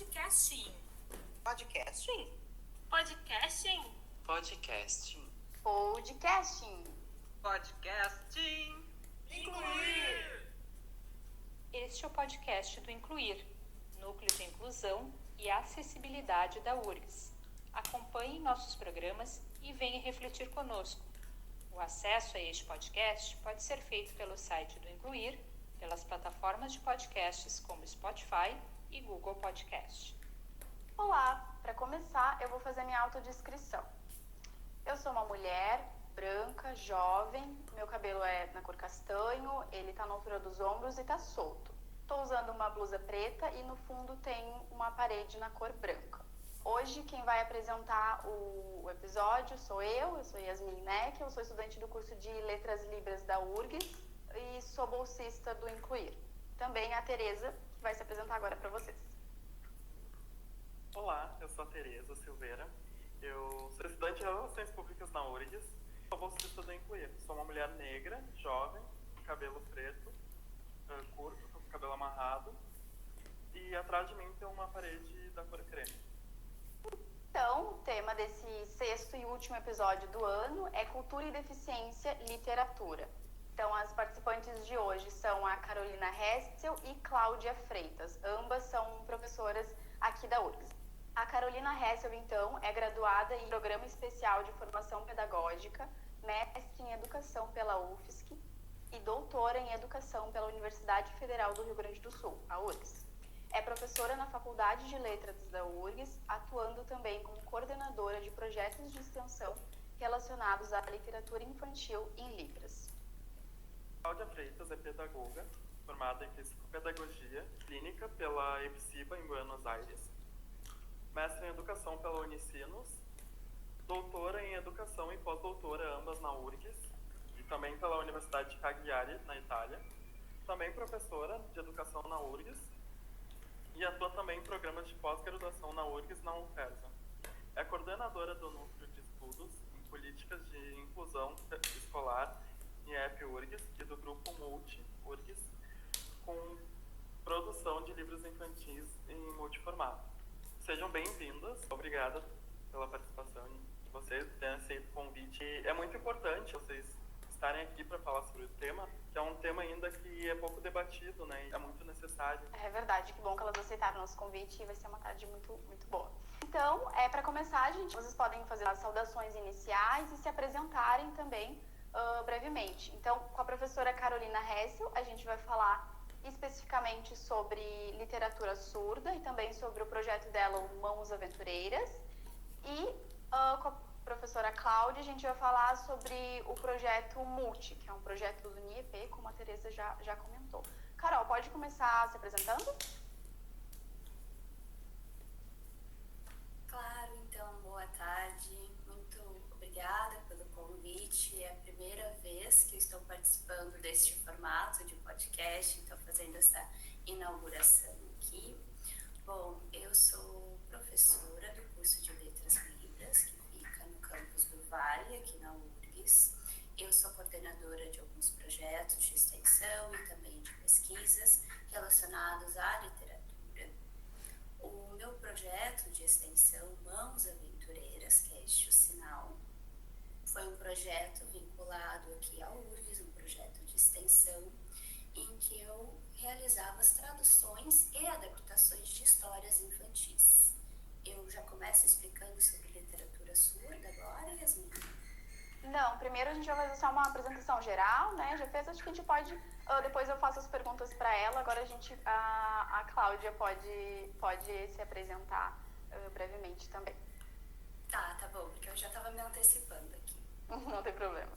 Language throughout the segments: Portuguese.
Podcasting. Podcasting? Podcasting? Podcasting. Podcasting. Podcasting. Incluir! Este é o podcast do Incluir, Núcleo de Inclusão e Acessibilidade da URGS. Acompanhe nossos programas e venha refletir conosco. O acesso a este podcast pode ser feito pelo site do Incluir, pelas plataformas de podcasts como Spotify e Google Podcast. Olá, para começar eu vou fazer minha autodescrição. Eu sou uma mulher branca, jovem, meu cabelo é na cor castanho, ele tá na altura dos ombros e tá solto. Tô usando uma blusa preta e no fundo tem uma parede na cor branca. Hoje quem vai apresentar o episódio sou eu sou Yasmin Neck, eu sou estudante do curso de Letras Libras da URGS e sou bolsista do Incluir. Também a Tereza, que vai se apresentar agora para vocês. Olá, eu sou a Tereza Silveira, eu sou estudante de Relações Públicas na URGS, sou bolsista do Incluir. Sou uma mulher negra, jovem, com cabelo preto, curto, com cabelo amarrado, e atrás de mim tem uma parede da cor creme. Então, o tema desse sexto e último episódio do ano é Cultura e Deficiência, Literatura. Então, as participantes de hoje são a Carolina Hessel e Cláudia Freitas. Ambas são professoras aqui da URGS. A Carolina Hessel, então, é graduada em Programa Especial de Formação Pedagógica, mestre em Educação pela UFSC e doutora em Educação pela Universidade Federal do Rio Grande do Sul, a URGS. É professora na Faculdade de Letras da URGS, atuando também como coordenadora de projetos de extensão relacionados à literatura infantil em Libras. Cláudia Freitas é pedagoga, formada em Psicopedagogia Clínica pela EPSIBA em Buenos Aires, mestre em Educação pela Unicinos, doutora em Educação e pós-doutora ambas na URGS e também pela Universidade de Cagliari, na Itália, também professora de Educação na URGS e atua também em programas de pós-graduação na URGS e na UFESA. É coordenadora do Núcleo de Estudos em Políticas de Inclusão Escolar em EP-URGS e do Grupo Multi-URGS, com produção de livros infantis em multiformato. Sejam bem-vindas, obrigada pela participação de vocês, terem aceito o convite. É muito importante vocês estarem aqui para falar sobre o tema, que é um tema ainda que é pouco debatido, né? É muito necessário. É verdade, que bom que elas aceitaram o nosso convite e vai ser uma tarde muito, muito boa. Então, para começar, vocês podem fazer as saudações iniciais e se apresentarem também brevemente. Então, com a professora Carolina Hessel, a gente vai falar especificamente sobre literatura surda e também sobre o projeto dela, o Mãos Aventureiras. E com a professora Cláudia, a gente vai falar sobre o projeto Multi, que é um projeto do NIEP, como a Tereza já comentou. Carol, pode começar se apresentando? Claro, então, boa tarde. Muito obrigada pelo convite. É a primeira vez que eu estou participando deste formato de podcast, estou fazendo essa inauguração aqui. Bom, eu sou professora do curso de Letras Libras, que fica no campus do Vale, aqui na URGS. Eu sou coordenadora de alguns projetos de extensão e também de pesquisas relacionados à literatura. O meu projeto de extensão Mãos Aventureiras, que é este o sinal, foi um projeto vinculado aqui à URGS, um projeto de extensão, em que eu realizava as traduções e adaptações de histórias infantis. Eu já começo explicando sobre literatura surda agora, Yasmin? Não, primeiro a gente vai fazer só uma apresentação geral, né? Já fez, acho que a gente pode, depois eu faço as perguntas para ela, agora a Cláudia pode se apresentar brevemente também. Tá bom, porque eu já estava me antecipando aqui. Não tem problema.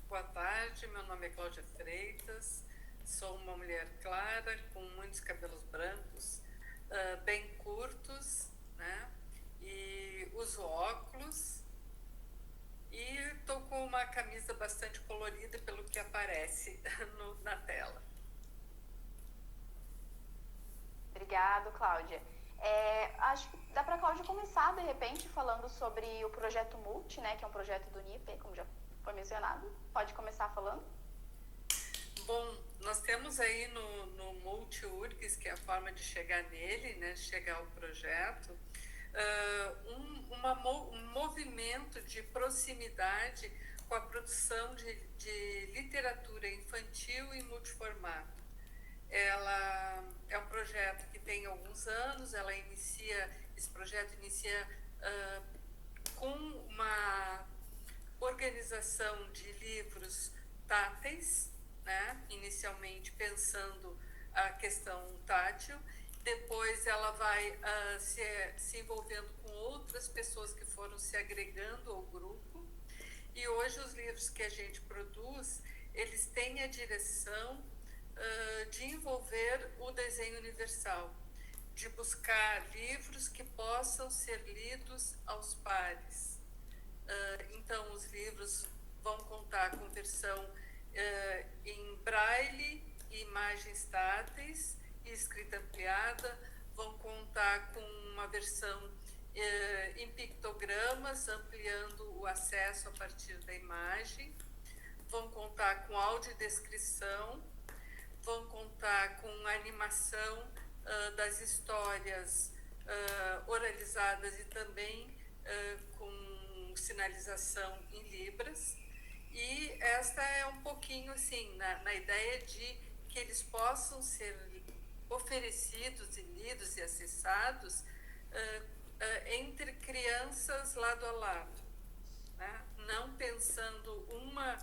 Boa tarde, meu nome é Cláudia Freitas, sou uma mulher clara, com muitos cabelos brancos, bem curtos, né? E uso óculos e estou com uma camisa bastante colorida pelo que aparece na tela. Obrigado, Cláudia. Acho que dá para a Cláudia começar, de repente, falando sobre o projeto Multi, né, que é um projeto do NIEP, como já foi mencionado. Pode começar falando? Bom, nós temos aí no Multi-URGS, que é a forma de chegar nele, né, chegar ao projeto, um movimento de proximidade com a produção de literatura infantil e multiformato. Ela é um projeto que tem alguns anos, esse projeto inicia com uma organização de livros táteis, né? Inicialmente pensando a questão tátil, depois ela vai se envolvendo com outras pessoas que foram se agregando ao grupo, e hoje os livros que a gente produz, eles têm a direção de envolver o desenho universal, de buscar livros que possam ser lidos aos pares. Então, os livros vão contar com versão em braille, imagens táteis e escrita ampliada, vão contar com uma versão em pictogramas, ampliando o acesso a partir da imagem, vão contar com audiodescrição, vão contar com animação das histórias oralizadas e também com sinalização em libras. E esta é um pouquinho assim, na ideia de que eles possam ser oferecidos e lidos e acessados entre crianças lado a lado, né? Não pensando uma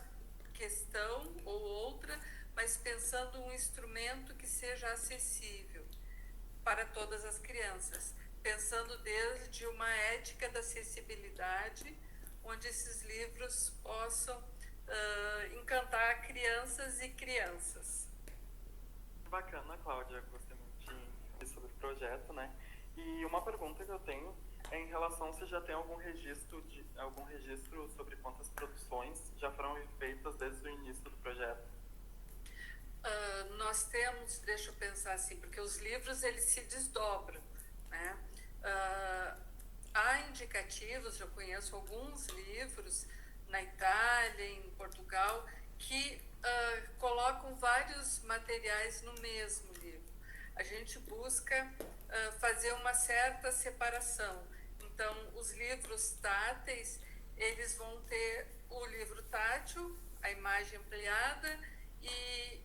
questão ou outra, mas pensando um instrumento que seja acessível para todas as crianças, pensando desde uma ética da acessibilidade, onde esses livros possam encantar crianças e crianças. Bacana, Cláudia, gostei muito de ouvir sobre o projeto, né? E uma pergunta que eu tenho é em relação se já tem algum registro sobre quantas produções já foram feitas desde o início do projeto. Nós temos, deixa eu pensar assim, porque os livros eles se desdobram, né? Há indicativos, eu conheço alguns livros na Itália, em Portugal, que colocam vários materiais no mesmo livro. A gente busca fazer uma certa separação. Então, os livros táteis, eles vão ter o livro tátil, a imagem ampliada e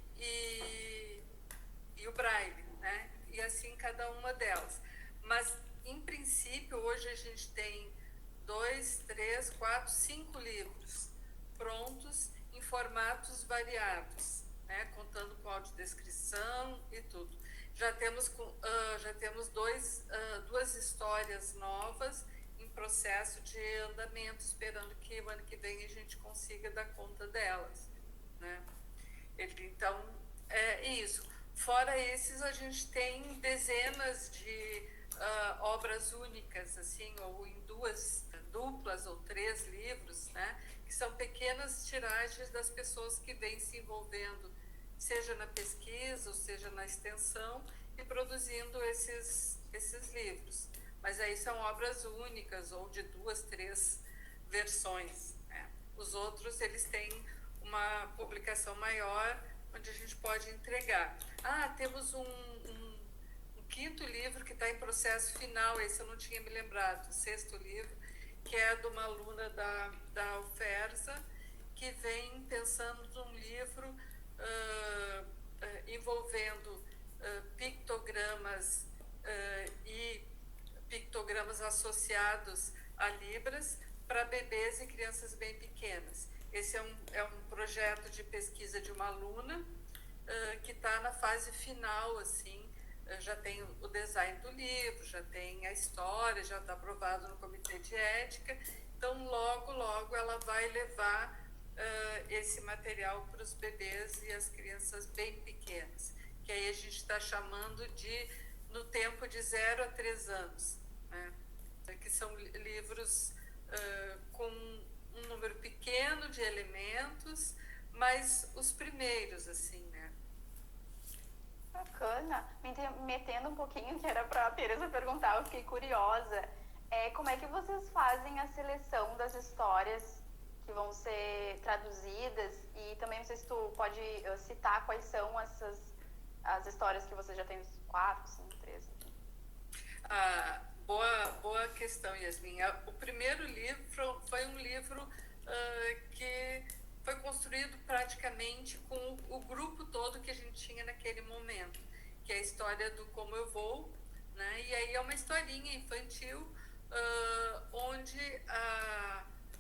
o braille, né? E assim cada uma delas. Mas, em princípio, hoje a gente tem 2, 3, 4, 5 livros prontos em formatos variados, né? Contando com audiodescrição e tudo. Já temos duas histórias novas em processo de andamento, esperando que o ano que vem a gente consiga dar conta delas, né? Então, é isso. Fora esses, a gente tem dezenas de obras únicas, assim, ou em duas duplas ou 3 livros, né? Que são pequenas tiragens das pessoas que vêm se envolvendo, seja na pesquisa ou seja na extensão, e produzindo esses livros. Mas aí são obras únicas ou de 2, 3 versões, né? Os outros, eles têm uma publicação maior, onde a gente pode entregar. Temos um 5º livro que está em processo final, esse eu não tinha me lembrado, o 6º livro, que é de uma aluna da UFERSA, que vem pensando num livro envolvendo pictogramas e pictogramas associados a libras para bebês e crianças bem pequenas. Esse é um projeto de pesquisa de uma aluna que está na fase final, assim, já tem o design do livro, já tem a história, já está aprovado no comitê de ética, então logo ela vai levar esse material para os bebês e as crianças bem pequenas, que aí a gente está chamando de no tempo de 0 a 3 anos, né? Que são livros com um número pequeno de elementos, mas os primeiros, assim, né? Bacana. Me metendo um pouquinho, que era para a Tereza perguntar, eu fiquei curiosa. Como é que vocês fazem a seleção das histórias que vão ser traduzidas, e também não sei se tu pode citar quais são as histórias que você já tem, 4, 5, 3, enfim. Boa questão, Yasmin. O primeiro livro foi um livro que foi construído praticamente com o grupo todo que a gente tinha naquele momento, que é a história do Como Eu Vou, né? E aí é uma historinha infantil onde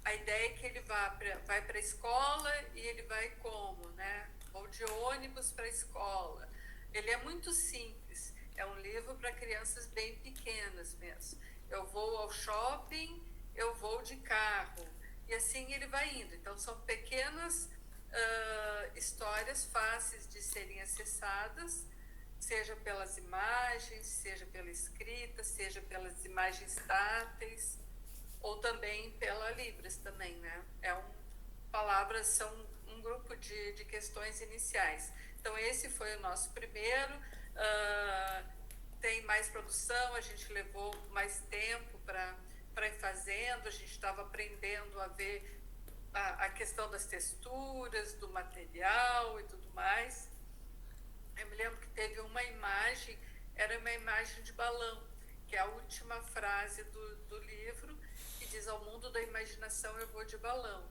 a ideia é que ele vai para a escola e ele vai como, né? Ou de ônibus para a escola. Ele é muito simples, é um livro para crianças bem pequenas mesmo. Eu vou ao shopping, eu vou de carro, e assim ele vai indo. Então são pequenas histórias fáceis de serem acessadas, seja pelas imagens, seja pela escrita, seja pelas imagens táteis, ou também pela Libras também, né? Palavras são um grupo de questões iniciais. Então esse foi o nosso primeiro. Tem mais produção, a gente levou mais tempo para ir fazendo, a gente estava aprendendo a ver a questão das texturas, do material e tudo mais. Eu me lembro que teve uma imagem, era uma imagem de balão, que é a última frase do livro, que diz: ao mundo da imaginação eu vou de balão.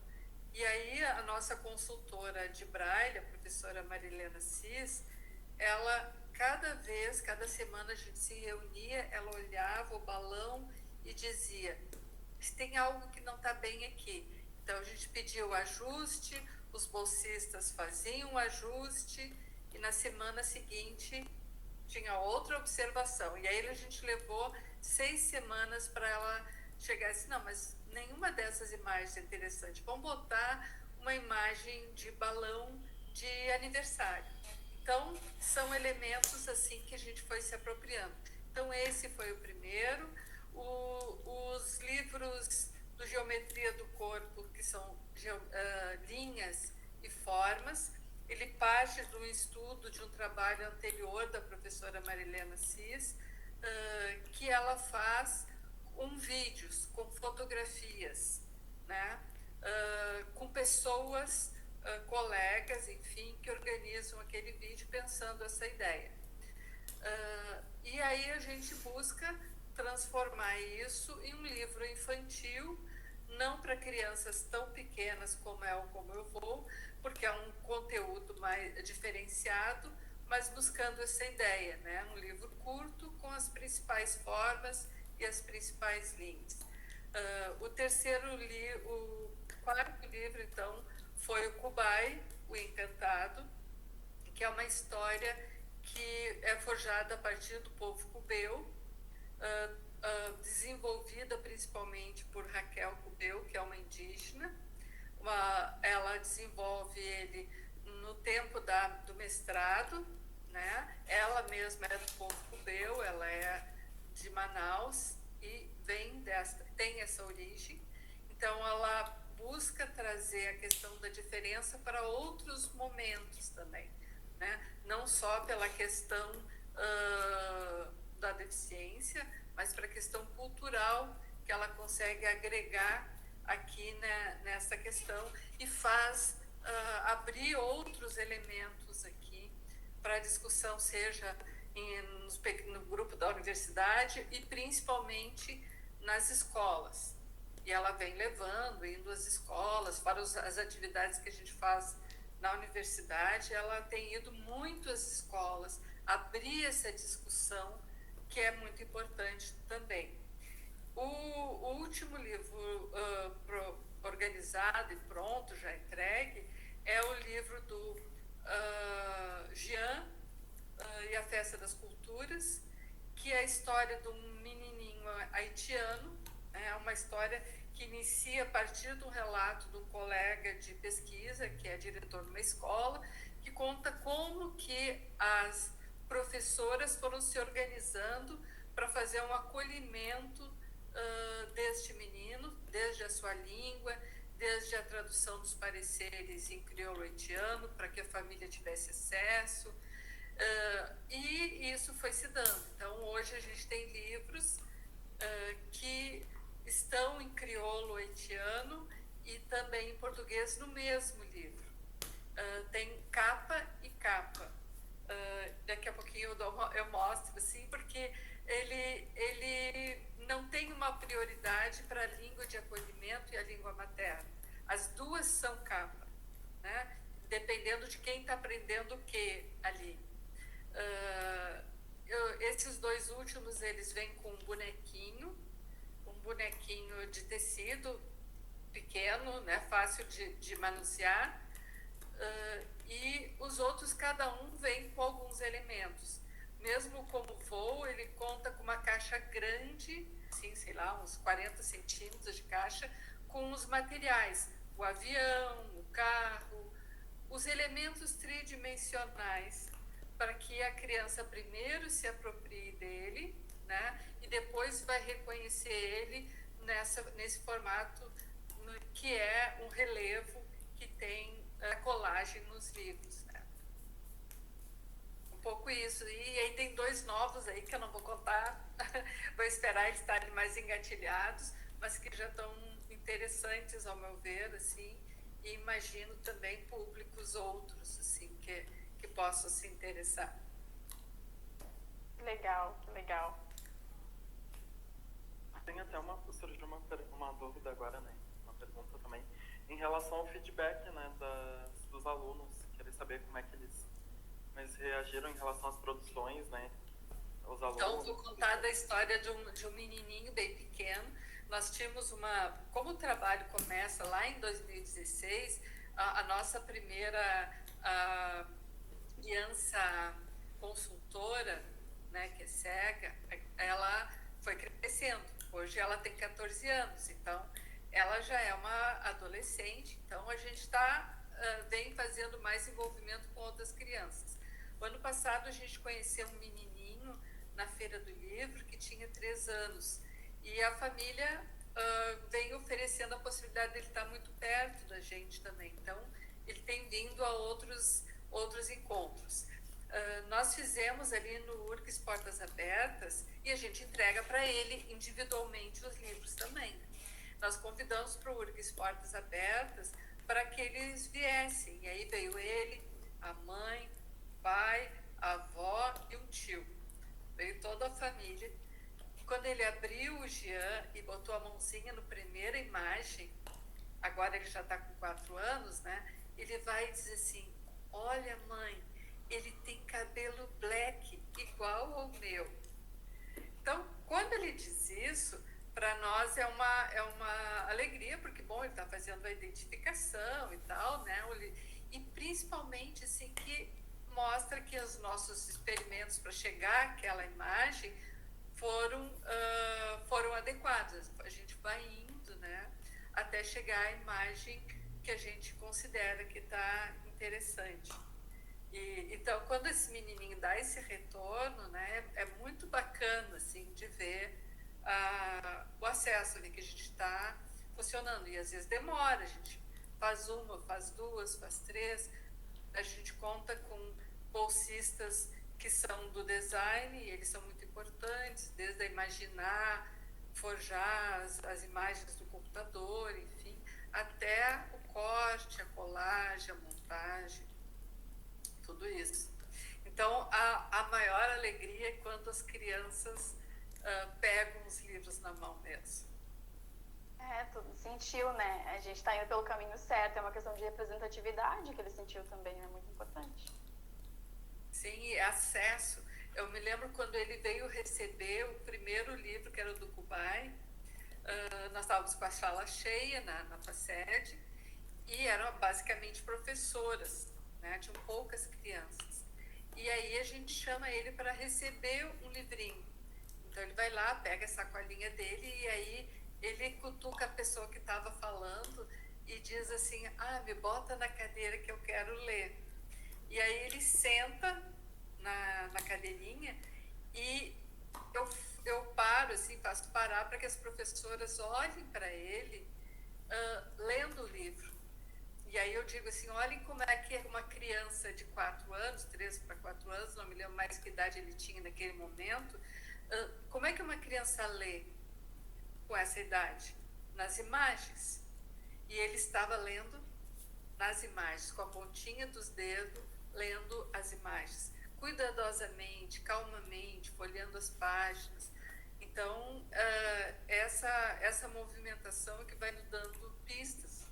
E aí a nossa consultora de Braille, a professora Marilena Cis, ela, cada semana a gente se reunia, ela olhava o balão e dizia: tem algo que não está bem aqui. Então a gente pedia o ajuste, os bolsistas faziam o ajuste, e na semana seguinte tinha outra observação. E aí a gente levou 6 semanas para ela chegar assim: não, mas nenhuma dessas imagens é interessante, vamos botar uma imagem de balão de aniversário. Então são elementos assim que a gente foi se apropriando. Então esse foi o primeiro. Os livros do Geometria do Corpo, que são linhas e formas, ele parte do estudo de um trabalho anterior da professora Marilena Cis, que ela faz vídeos com fotografias, né? Com pessoas, colegas, enfim, que organizam aquele vídeo pensando essa ideia. E aí a gente busca transformar isso em um livro infantil, não para crianças tão pequenas como é o Como Eu Vou, porque é um conteúdo mais diferenciado, mas buscando essa ideia, né? Um livro curto com as principais formas e as principais linhas. O quarto livro, então, foi o Kubai, o Encantado, que é uma história que é forjada a partir do povo cubeu, desenvolvida principalmente por Raquel Cubeu, que é uma indígena. Ela desenvolve ele no tempo do mestrado, né? Ela mesma é do povo cubeu, ela é de Manaus e tem essa origem. Então ela busca trazer a questão da diferença para outros momentos também, né? Não só pela questão da deficiência, mas para a questão cultural que ela consegue agregar aqui, né, nessa questão, e faz abrir outros elementos aqui para a discussão, seja no grupo da universidade e principalmente nas escolas. E ela vem indo às escolas, para as atividades que a gente faz na universidade, ela tem ido muito às escolas, abrir essa discussão, que é muito importante também. O último livro organizado e pronto, já entregue, é o livro do Jean e a Festa das Culturas, que é a história de um menininho haitiano. É uma história que inicia a partir de um relato de um colega de pesquisa, que é diretor de uma escola, que conta como que as professoras foram se organizando para fazer um acolhimento deste menino, desde a sua língua, desde a tradução dos pareceres em crioulo haitiano, para que a família tivesse acesso, e isso foi se dando. Então, hoje a gente tem livros que estão em crioulo haitiano e também em português no mesmo livro. Tem capa e capa. Daqui a pouquinho eu mostro, assim, porque ele não tem uma prioridade para a língua de acolhimento e a língua materna. As duas são capa, né? Dependendo de quem está aprendendo o que ali. Esses dois últimos, eles vêm com um bonequinho de tecido pequeno, né? Fácil de manusear. E os outros, cada um vem com alguns elementos. Mesmo como voo, ele conta com uma caixa grande, assim, sei lá, uns 40 centímetros de caixa, com os materiais, o avião, o carro, os elementos tridimensionais, para que a criança primeiro se aproprie dele, né, e depois vai reconhecer ele nesse formato que é um relevo que tem a colagem nos livros, né? Um pouco isso. E aí tem dois novos aí que eu não vou contar, vou esperar eles estarem mais engatilhados, mas que já estão interessantes ao meu ver, assim, e imagino também públicos outros, assim, que possam se interessar. Legal, que legal. Tem até surgiu uma dúvida agora, né? Uma pergunta também. Em relação ao feedback, né, dos alunos, queria saber como é que eles reagiram em relação às produções, né? Os alunos. Então, vou contar da história de um menininho bem pequeno. Nós tínhamos como o trabalho começa lá em 2016, a nossa primeira criança consultora, né, que é cega, ela foi crescendo. Hoje ela tem 14 anos, então ela já é uma adolescente, então a gente vem fazendo mais envolvimento com outras crianças. O ano passado a gente conheceu um menininho na Feira do Livro que tinha 3 anos e a família vem oferecendo a possibilidade dele estar muito perto da gente também, então ele tem vindo a outros encontros. Nós fizemos ali no URGS Portas Abertas e a gente entrega para ele individualmente os livros também. Nós convidamos para o URGS Portas Abertas para que eles viessem. E aí veio ele, a mãe, o pai, a avó e um tio. Veio toda a família. Quando ele abriu o Jean e botou a mãozinha na primeira imagem, agora ele já está com 4 anos, né? Ele vai dizer assim, olha mãe, ele tem cabelo black igual ao meu. Então, quando ele diz isso, para nós é uma alegria, porque, bom, ele está fazendo a identificação e tal, né? E principalmente, assim, que mostra que os nossos experimentos para chegar àquela imagem foram adequados. A gente vai indo, né, até chegar à imagem que a gente considera que está interessante. Então, quando esse menininho dá esse retorno, né, é muito bacana, assim, de ver o acesso ali que a gente está funcionando. E às vezes demora, a gente faz 1, faz 2, faz 3. A gente conta com bolsistas que são do design, e eles são muito importantes, desde a imaginar, forjar as imagens do computador, enfim, até o corte, a colagem, a montagem, tudo isso. Então, a maior alegria é quando as crianças pegam os livros na mão mesmo. Tudo sentiu, né? A gente está indo pelo caminho certo, é uma questão de representatividade que ele sentiu também, é muito importante. Sim, e acesso. Eu me lembro quando ele veio receber o primeiro livro, que era o do Kubai, nós estávamos com a sala cheia na FACED, e eram basicamente professoras, né? Tinham poucas crianças. E aí a gente chama ele para receber um livrinho. Então ele vai lá, pega a sacolinha dele e aí ele cutuca a pessoa que estava falando e diz assim, me bota na cadeira que eu quero ler. E aí ele senta na cadeirinha e eu paro, assim, faço parar para que as professoras olhem para ele lendo o livro. E aí eu digo assim, olhem como é que uma criança de 4 anos, 3 para 4 anos, não me lembro mais que idade ele tinha naquele momento, como é que uma criança lê com essa idade? Nas imagens. e ele estava lendo nas imagens, com a pontinha dos dedos, lendo as imagens, cuidadosamente, calmamente, folheando as páginas. Então, essa movimentação é que vai nos dando pistas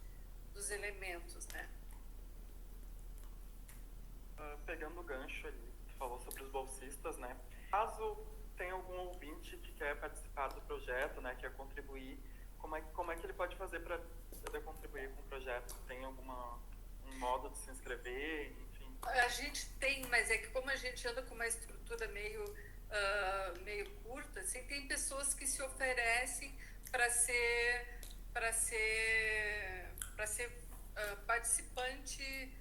dos elementos, né? Pegando o gancho ali, tu falou sobre os bolsistas, né? Caso tenha algum ouvinte que quer participar do projeto, né, quer contribuir, como é que ele pode fazer para poder contribuir com o projeto? Tem um modo de se inscrever, enfim? A gente tem, mas é que como a gente anda com uma estrutura meio curta, assim, tem pessoas que se oferecem para ser participante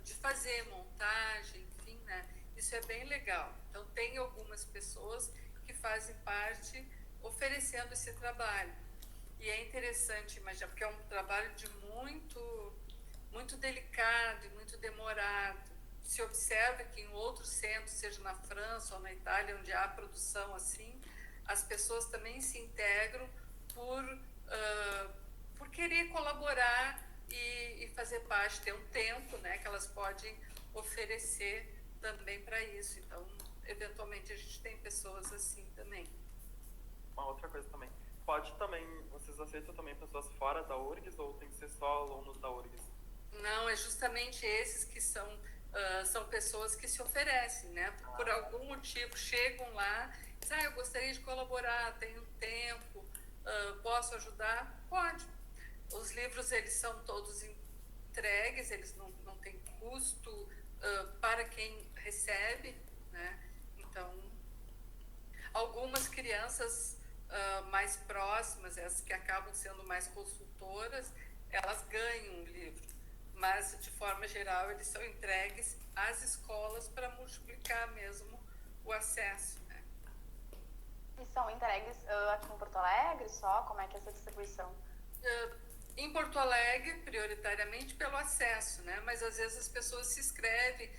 de fazer montagem, enfim, né? Isso é bem legal. Então, tem algumas pessoas que fazem parte oferecendo esse trabalho. E é interessante imaginar, porque é um trabalho de muito delicado e muito demorado. Se observa que em outros centros, seja na França ou na Itália, onde há produção assim, as pessoas também se integram por querer colaborar e fazer parte, ter um tempo, né, que elas podem oferecer também para isso. Então, eventualmente, a gente tem pessoas assim também. Uma outra coisa também. Vocês aceitam também pessoas fora da URGS ou tem que ser só alunos da URGS? Não, é justamente esses que são pessoas que se oferecem, né? Por algum motivo chegam lá, dizem, eu gostaria de colaborar, tenho tempo, posso ajudar? Pode. Os livros, eles são todos entregues, eles não têm custo para quem recebe, né? Então, algumas crianças mais próximas, essas que acabam sendo mais consultoras, elas ganham um livro, mas de forma geral eles são entregues às escolas para multiplicar mesmo o acesso, né? E são entregues aqui em Porto Alegre só? Como é que é essa distribuição? Em Porto Alegre, prioritariamente pelo acesso, né? Mas às vezes as pessoas se inscrevem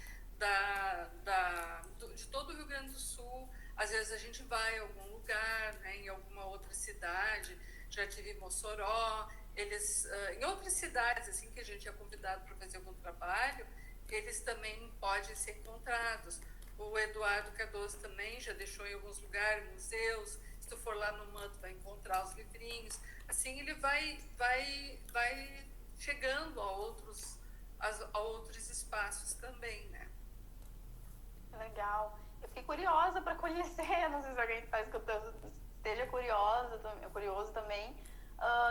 de todo o Rio Grande do Sul. Às vezes a gente vai a algum lugar, né, em alguma outra cidade. Já tive em Mossoró. Em outras cidades assim que a gente é convidado para fazer algum trabalho, eles também podem ser encontrados. O Eduardo Cardoso também já deixou em alguns lugares, museus. Se tu for lá no MAN, vai encontrar os livrinhos. Assim ele vai chegando a outros espaços também, né? Legal. Eu fiquei curiosa para conhecer, não sei se alguém que está escutando esteja curioso também.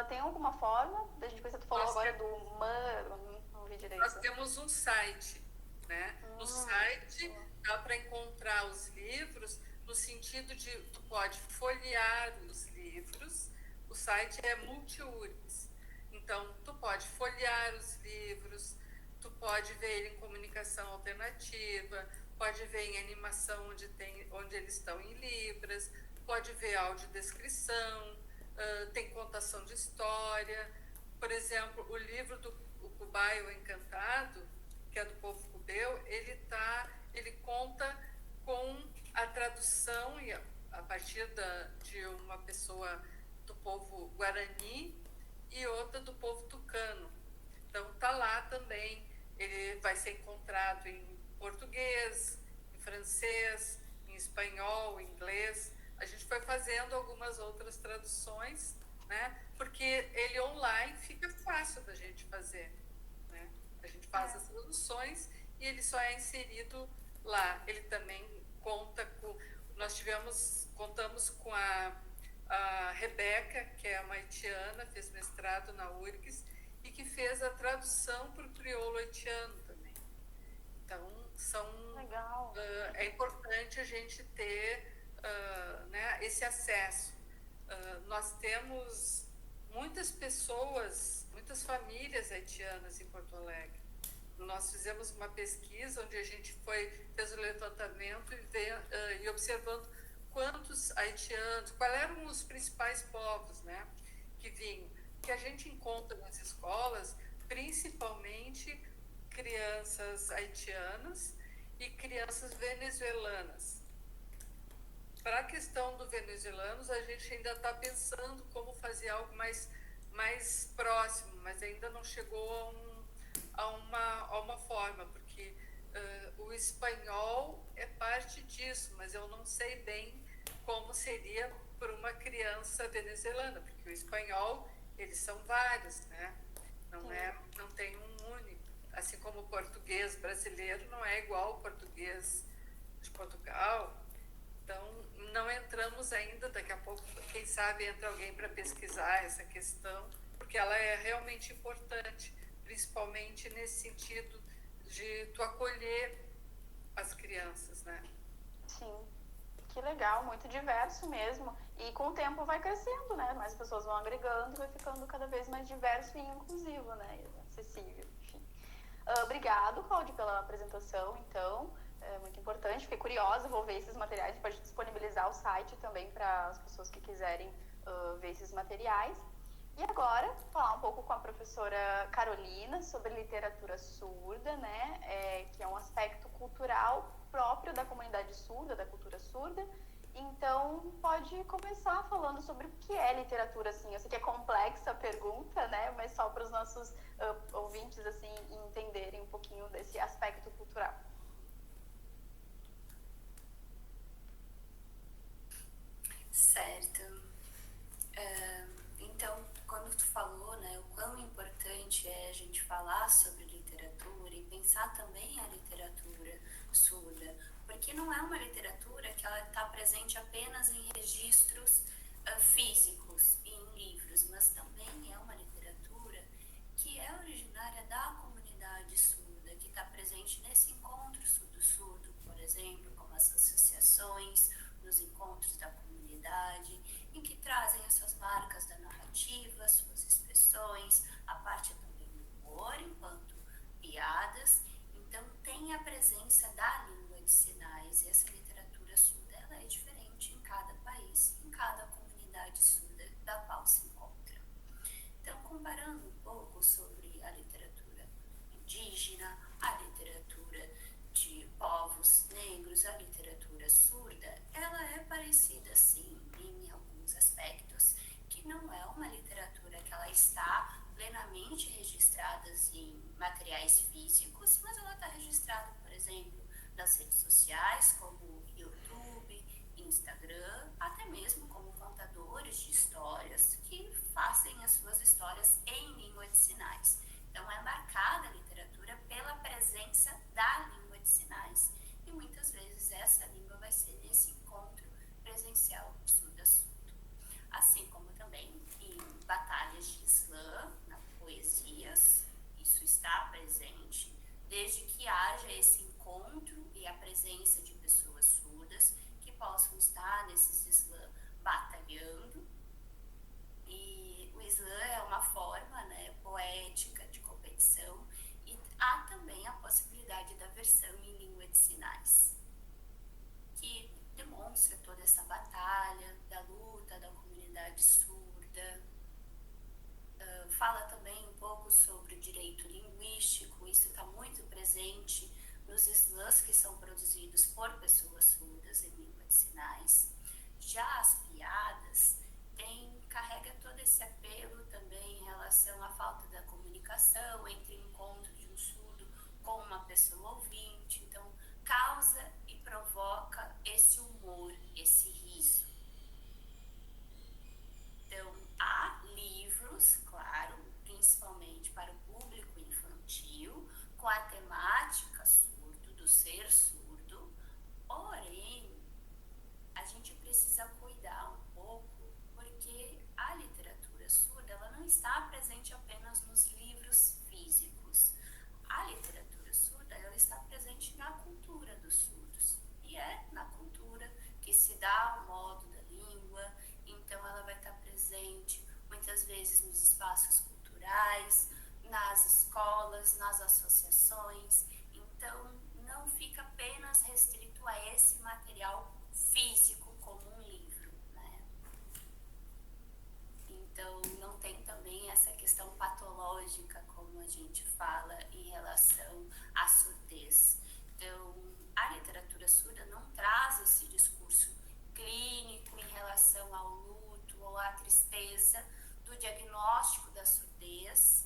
Tem alguma forma da gente conhecer? Tu falou agora do MAN, não vi direito. Nós temos um site, né? No site dá para encontrar os livros no sentido de tu pode folhear os livros. O site é multiurgs. Então, tu pode folhear os livros, tu pode ver ele em comunicação alternativa, pode ver em animação onde eles estão em libras, pode ver audiodescrição, tem contação de história. Por exemplo, o livro do Cubaio Encantado, que é do povo cubeu, ele conta com a tradução e a partir de uma pessoa do povo guarani e outra do povo tucano. Então tá lá também, ele vai ser encontrado em português, em francês, em espanhol, em inglês. A gente foi fazendo algumas outras traduções, né? Porque ele online fica fácil da gente fazer, né? A gente faz as traduções e ele só é inserido lá. Ele também conta com... contamos com a Rebeca, que é uma haitiana, fez mestrado na URGS e que fez a tradução para o crioulo haitiano também. Então, Legal. É importante a gente ter né, esse acesso. Nós temos muitas pessoas, muitas famílias haitianas em Porto Alegre. Nós fizemos uma pesquisa onde a gente fez o levantamento e observando quantos haitianos, quais eram os principais povos, né, que vinham. Que a gente encontra nas escolas, principalmente crianças haitianas e crianças venezuelanas. Para a questão do venezuelanos, a gente ainda está pensando como fazer algo mais próximo, mas ainda não chegou a uma forma, porque o espanhol é parte disso, mas eu não sei bem como seria para uma criança venezuelana, porque o espanhol, eles são vários, né? Não tem um único. Assim como o português brasileiro não é igual ao português de Portugal. Então, não entramos ainda, daqui a pouco, quem sabe, entra alguém para pesquisar essa questão, porque ela é realmente importante, principalmente nesse sentido de tu acolher as crianças, né? Sim, que legal, muito diverso mesmo. E com o tempo vai crescendo, né? Mais pessoas vão agregando, vai ficando cada vez mais diverso e inclusivo, né? E acessível, enfim. Obrigado, Cláudio, pela apresentação, então. É muito importante, fiquei curiosa, vou ver esses materiais, a gente pode disponibilizar o site também para as pessoas que quiserem ver esses materiais. E agora, falar um pouco com a professora Carolina sobre literatura surda, né, que é um aspecto cultural próprio da comunidade surda, da cultura surda. Então, pode começar falando sobre o que é literatura, assim. Eu sei que é complexa a pergunta, né, mas só para os nossos ouvintes, assim, entenderem um pouquinho desse aspecto cultural. Certo. Então, quando tu falou, né, o quão importante é a gente falar sobre literatura e pensar também a literatura surda, porque não é uma literatura que ela está presente apenas em registros físicos e em livros, mas também é uma literatura que é originária da comunidade surda, que está presente nesse encontro surdo-surdo, por exemplo, como as associações, nos encontros da comunidade, em que trazem as suas marcas da narrativa, suas expressões, a parte também do humor, enquanto piadas. Então, tem a presença da língua de sinais, e essa literatura surda ela é diferente em cada país, em cada comunidade surda da qual se encontra. Então, comparando um pouco sobre a literatura indígena, a literatura de povos negros, a literatura surda, ela é parecida, sim, em alguns aspectos, que não é uma literatura que ela está plenamente registrada em materiais físicos, mas ela está registrada, por exemplo, nas redes sociais, como YouTube, Instagram, até mesmo como contadores de histórias que fazem as suas histórias em língua de sinais. Então, é marcada a literatura pela presença da língua de sinais. E muitas vezes essa língua vai ser nesse encontro presencial surdo a surdo. Assim como também em batalhas de slam, na poesias, isso está presente, desde que haja esse encontro e a presença de pessoas surdas que possam estar nesses slam batalhando. E o slam é uma forma, né, poética de competição, e há também a possibilidade da versão em língua de sinais, que demonstra toda essa batalha da luta da comunidade surda. Fala também um pouco sobre o direito linguístico, isso está muito presente nos slams que são produzidos por pessoas surdas em língua de sinais. Já as piadas carrega todo esse apelo também em relação à falta da comunicação entre o encontro de um surdo com uma pessoa ouvinte, então causa e provoca esse humor, esse riso. Então, há livros, claro, principalmente para o público infantil, com a temática surdo, do ser surdo, porém, a gente precisa cuidar um pouco, porque a literatura surda ela não está presente apenas nos livros físicos. A literatura surda ela está presente na cultura dos surdos, e é na cultura que se dá o modo da língua. Então ela vai estar presente muitas vezes nos espaços culturais, nas escolas, nas associações. Então não fica apenas restrito a esse material físico como um livro, né? Então não tem também essa questão patológica, como a gente fala, em relação à surdez. Então a literatura surda não traz esse discurso clínico em relação ao luto ou à tristeza do diagnóstico da surdez,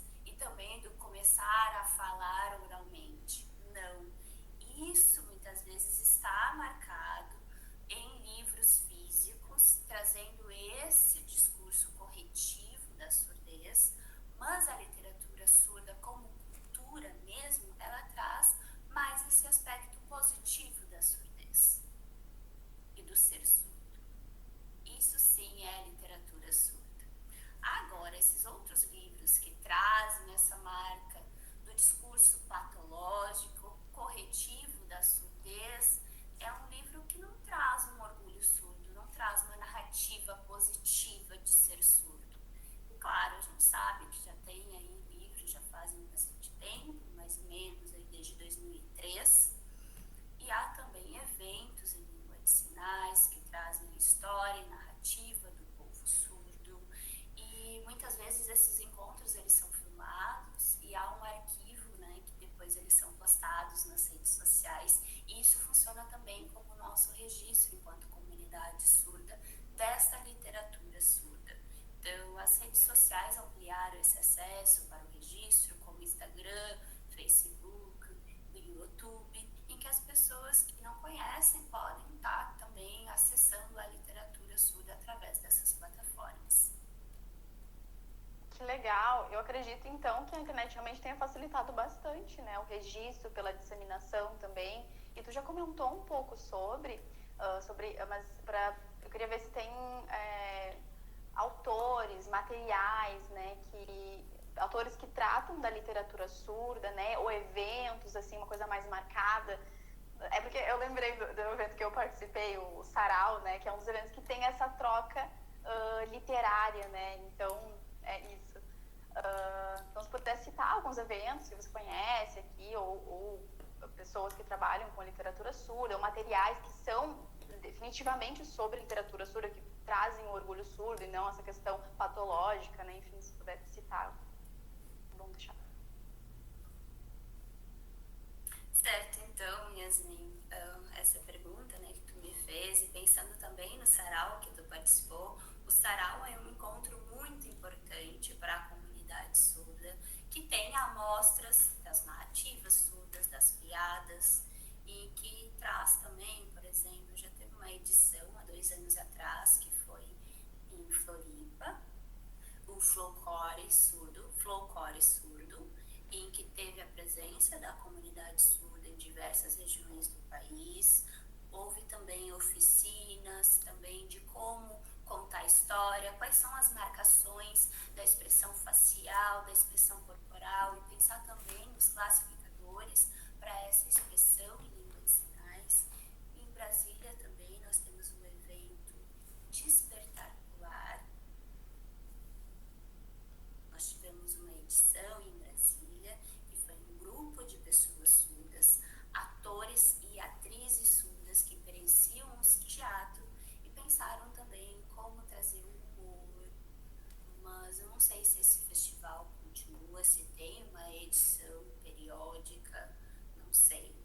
postados nas redes sociais, e isso funciona também como nosso registro enquanto comunidade surda desta literatura surda. Então, as redes sociais ampliaram esse acesso para o registro, como Instagram, Facebook, o YouTube, em que as pessoas que não conhecem podem estar também acessando a literatura surda através dessas plataformas. Que legal! Eu acredito, então, que a internet realmente tenha facilitado bastante, né? O registro, pela disseminação também. E tu já comentou um pouco sobre, mas eu queria ver se tem autores, materiais, né? Autores que tratam da literatura surda, né? Ou eventos, assim, uma coisa mais marcada. É porque eu lembrei do evento que eu participei, o Sarau, né? Que é um dos eventos que tem essa troca literária, né? Então, é isso. Então, se puder citar alguns eventos que você conhece aqui, ou pessoas que trabalham com literatura surda, ou materiais que são definitivamente sobre literatura surda, que trazem o orgulho surdo e não essa questão patológica, né? Enfim, se puder citar, vamos deixar. Certo, então, Yasmin, essa pergunta, né, que tu me fez, e pensando também no sarau que tu participou, o sarau é um encontro muito importante para a comunidade surda, que tem amostras das narrativas surdas, das piadas, e que traz também, por exemplo, já teve uma edição há 2 anos atrás, que foi em Floripa, o Folclore Surdo, em que teve a presença da comunidade surda em diversas regiões do país. Houve também oficinas também de como contar história, quais são as marcações da expressão facial, da expressão corporal, e pensar também nos classificadores para essa expressão em língua de sinais. Em Brasília também nós temos um evento Despertacular. Nós tivemos uma edição em Brasília, que foi um grupo de pessoas surdas, atores e atrizes surdas que experienciam o teatro e pensaram também como trazer o humor. Mas eu não sei se esse festival continua, se tem uma edição periódica, não sei.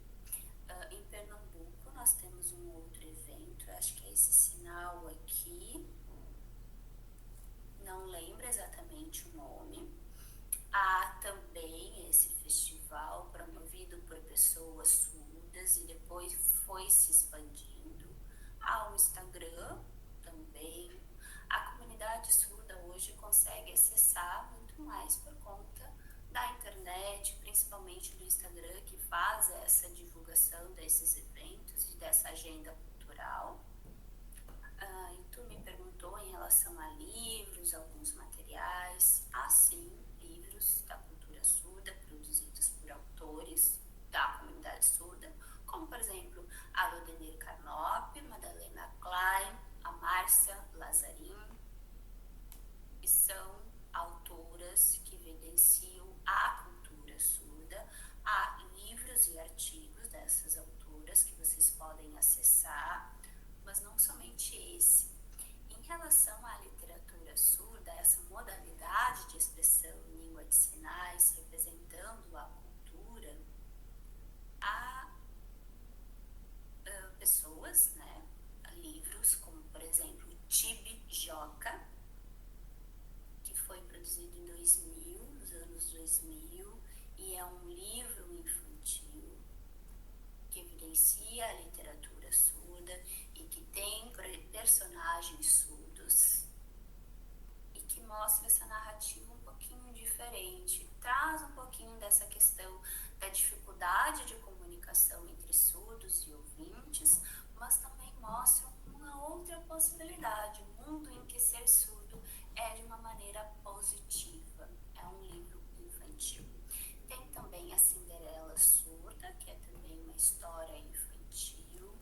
Em Pernambuco nós temos um outro evento, acho que é esse sinal aqui, não lembro exatamente o nome. Há também esse festival promovido por pessoas surdas e depois foi se expandindo. Há o Instagram também. A comunidade surda hoje consegue acessar muito mais por conta da internet, principalmente do Instagram, que faz essa divulgação desses eventos e dessa agenda cultural. E tu me perguntou em relação a livros, alguns materiais. Há sim livros da cultura surda produzidos por autores da comunidade surda, como por exemplo a Lodenir Carnop, Madalena Klein, a Márcia Lazarin, que são autoras que evidenciam a cultura surda. Há livros e artigos dessas autoras que vocês podem acessar, mas não somente esse. Em relação à literatura surda, essa modalidade de expressão em língua de sinais, representando a cultura, há pessoas, né, livros como, por exemplo, Tibi Joca, que foi produzido em 2000, nos anos 2000, e é um livro infantil que evidencia a literatura surda e que tem personagens surdos e que mostra essa narrativa um pouquinho diferente, traz um pouquinho dessa questão da dificuldade de comunicação entre surdos e ouvintes, mas também mostra uma outra possibilidade, um mundo em que ser surdo é de uma maneira positiva. É um livro infantil. Tem também a Cinderela Surda, que é também uma história infantil,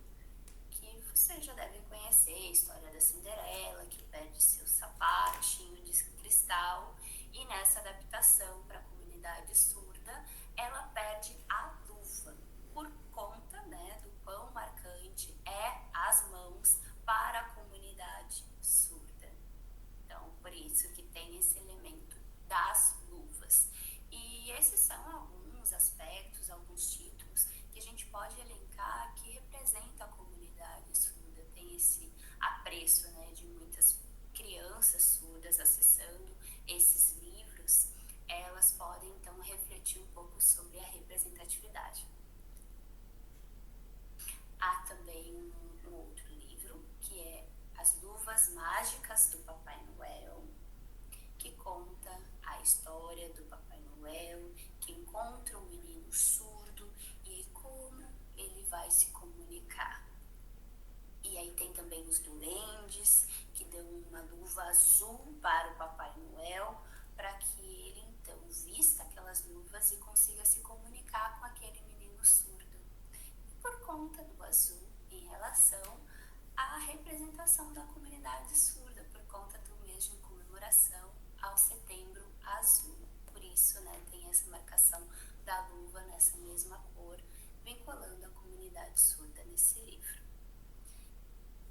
que vocês já devem conhecer, a história da Cinderela, que perde seu sapatinho de cristal, e nessa adaptação para a comunidade surda, ela perde a luva, por conta, né, do quão marcante é as mãos para a comunidade surda. Então, por isso que tem esse elemento das luvas. E esses são alguns aspectos, alguns títulos apreço, né, de muitas crianças surdas acessando esses livros, elas podem então refletir um pouco sobre a representatividade. Há também um outro livro, que é As Luvas Mágicas do Papai Noel, que conta a história do Papai Noel, que encontra um menino surdo e como ele vai se comunicar. E aí tem também os duendes, que dão uma luva azul para o Papai Noel, para que ele então vista aquelas luvas e consiga se comunicar com aquele menino surdo. E por conta do azul, em relação à representação da comunidade surda, por conta do mês de comemoração ao Setembro Azul. Por isso, né, tem essa marcação da luva nessa mesma cor, vinculando a comunidade surda nesse livro.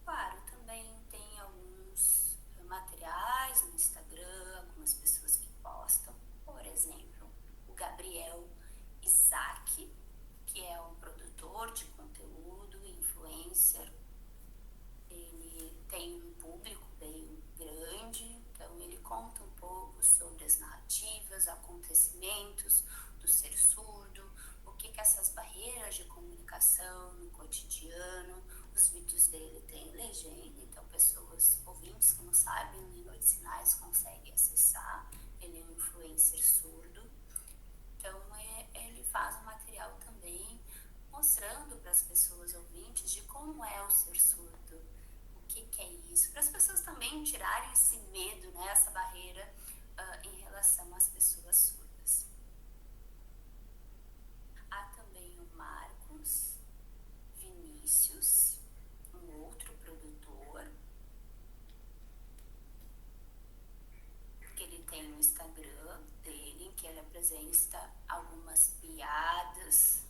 Claro, também tem alguns materiais no Instagram, algumas pessoas que postam. Por exemplo, o Gabriel Isaac, que é um produtor de conteúdo, influencer. Ele tem um público bem grande, então ele conta um pouco sobre as narrativas, acontecimentos do ser surdo, o que essas barreiras de comunicação no cotidiano. Os vídeos dele têm legenda, então pessoas, ouvintes que não sabem língua de sinais conseguem acessar. Ele é um influencer surdo, então ele faz um material também mostrando para as pessoas ouvintes de como é o ser surdo, o que é isso, para as pessoas também tirarem esse medo, né, essa barreira em relação às pessoas surdas. Há também o Marcos Vinícius, um outro produtor, que ele tem um Instagram dele, em que ele apresenta algumas piadas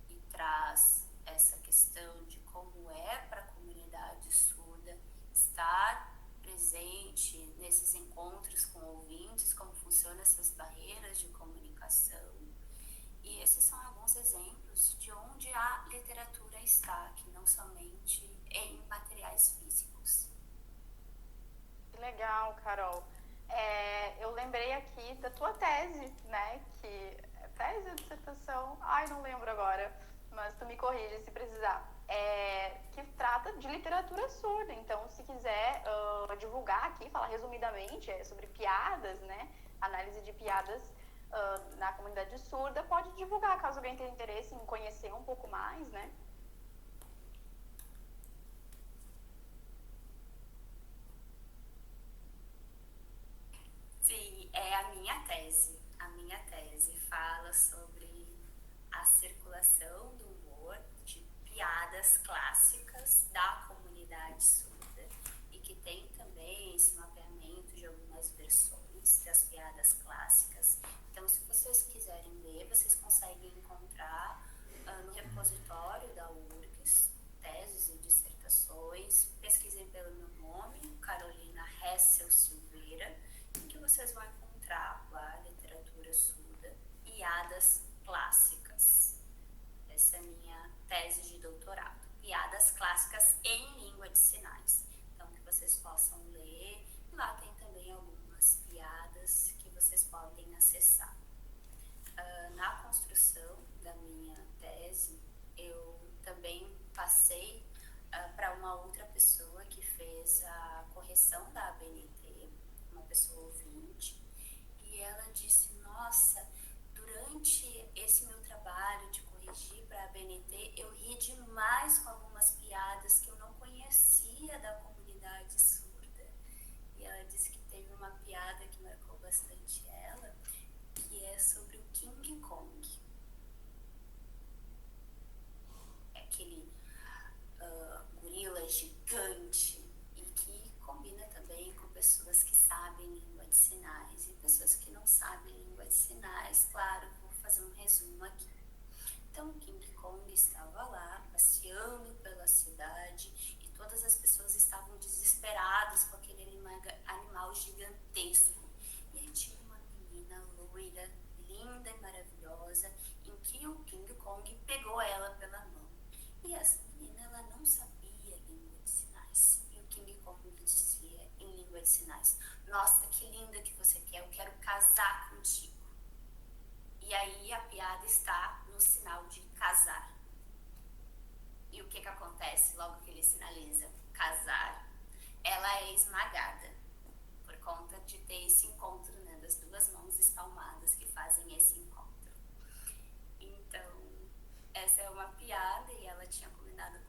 e traz essa questão de como é para a comunidade surda estar presente nesses encontros com ouvintes, como funcionam essas barreiras de comunicação. E esses são alguns exemplos de onde a literatura está, que não somente em materiais físicos. Que legal, Carol. Eu lembrei aqui da tua tese, né? Que tese ou dissertação? Ai, não lembro agora, mas tu me corrige se precisar. Que trata de literatura surda. Então, se quiser divulgar aqui, falar resumidamente sobre piadas, né? Análise de piadas na comunidade surda, pode divulgar, caso alguém tenha interesse em conhecer um pouco mais, né? Sim, é a minha tese. A minha tese fala sobre a circulação do humor de piadas clássicas da comunidade surda e que tem também esse mapeamento de algumas versões das piadas clássicas. Então, se vocês quiserem ler, vocês conseguem encontrar no repositório da URGS, teses e dissertações. Pesquisem pelo meu nome, Carolina Hessel Silveira, em que vocês vão encontrar lá literatura surda, piadas clássicas. Essa é a minha tese de doutorado. Piadas clássicas em língua de sinais. Então, que vocês possam ler. Lá tem também algumas piadas que vocês podem acessar. Na construção da minha tese, eu também passei para uma outra pessoa que fez a correção da ABNT, uma pessoa ouvinte, e ela disse: nossa, durante esse meu trabalho de corrigir para a ABNT, eu ri demais com algumas piadas que eu não conhecia da comunidade surda. E ela disse que teve uma piada que marcou bastante ela, que é sobre o King Kong. É aquele gorila gigante e que combina também com pessoas que sabem língua de sinais e pessoas que não sabem língua de sinais. Claro, vou fazer um resumo aqui. Então, o King Kong estava lá, passeando pela cidade, e todas as pessoas estavam desesperadas com aquele animal gigantesco. E aí tinha uma menina loira, linda e maravilhosa, em que o King Kong pegou ela pela mão. E essa menina, ela não sabia língua de sinais. E o King como ele dizia em língua de sinais: nossa, que linda que você quer, eu quero casar contigo. E aí a piada está no sinal de casar. E o que acontece logo que ele sinaliza casar? Ela é esmagada por conta de ter esse encontro, né, das duas mãos espalmadas que fazem esse encontro. Então, essa é uma piada e ela tinha comentado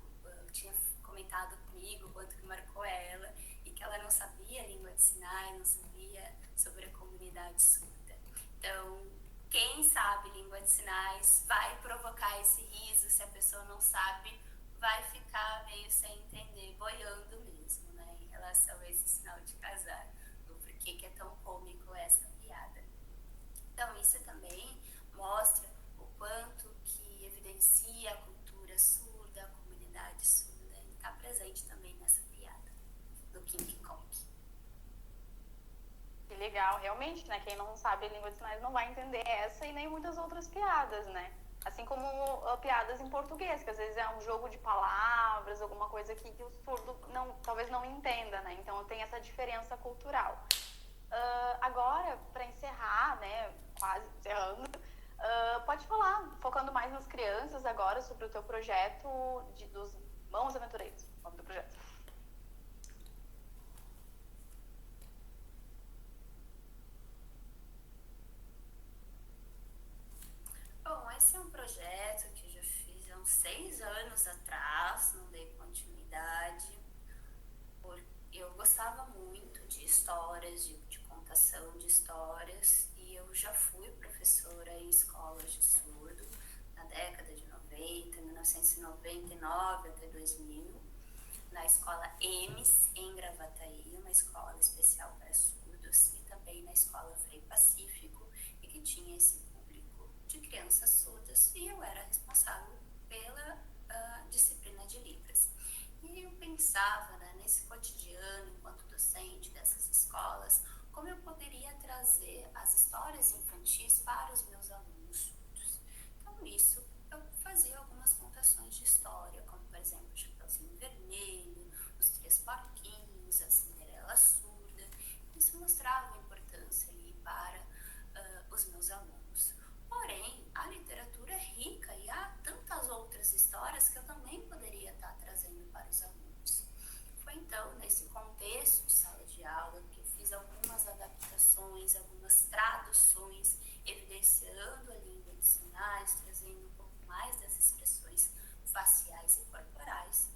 comigo o quanto que marcou ela e que ela não sabia língua de sinais, não sabia sobre a comunidade surda. Então, quem sabe língua de sinais vai provocar esse riso, se a pessoa não sabe, vai ficar meio sem entender, boiando mesmo, né, em relação a esse sinal de casar, do porquê que é tão cômico essa piada. Então, isso também mostra o quanto que evidencia a cultura surda, a comunidade surda, e está presente também nessa piada do King Kong. Que legal, realmente, né? Quem não sabe a língua de sinais não vai entender essa e nem muitas outras piadas, né? Assim como piadas em português, que às vezes é um jogo de palavras, alguma coisa que o surdo talvez não entenda, né? Então tem essa diferença cultural. Agora, para encerrar, né? Quase encerrando, pode falar, focando mais nas crianças agora, sobre o teu projeto dos Mãos Aventureiros, o nome do projeto. Bom, esse é um projeto que eu já fiz há uns 6 anos atrás, não dei continuidade, porque eu gostava muito de histórias, de contação de histórias, e eu já fui professora em escolas de surdo na década de 90, 1999 até 2000, na escola EMES, em Gravataí, uma escola especial para surdos, e também na escola Frei Pacífico, e que tinha esse público de crianças surdas, e eu era responsável pela disciplina de Libras. E eu pensava, né, nesse cotidiano, enquanto docente dessas escolas, como eu poderia trazer as histórias infantis para os meus alunos surdos. Então, isso, eu fazia algumas contações de história, como, por exemplo, o Chapeuzinho Vermelho, os Três Porquinhos, a Cinderela Surda. Isso mostrava a importância ali para os meus alunos. Porém, a literatura é rica e há tantas outras histórias que eu também poderia estar trazendo para os alunos. Foi então, nesse contexto de sala de aula, que eu fiz algumas adaptações, algumas traduções, evidenciando a língua de sinais, trazendo um pouco mais das expressões faciais e corporais,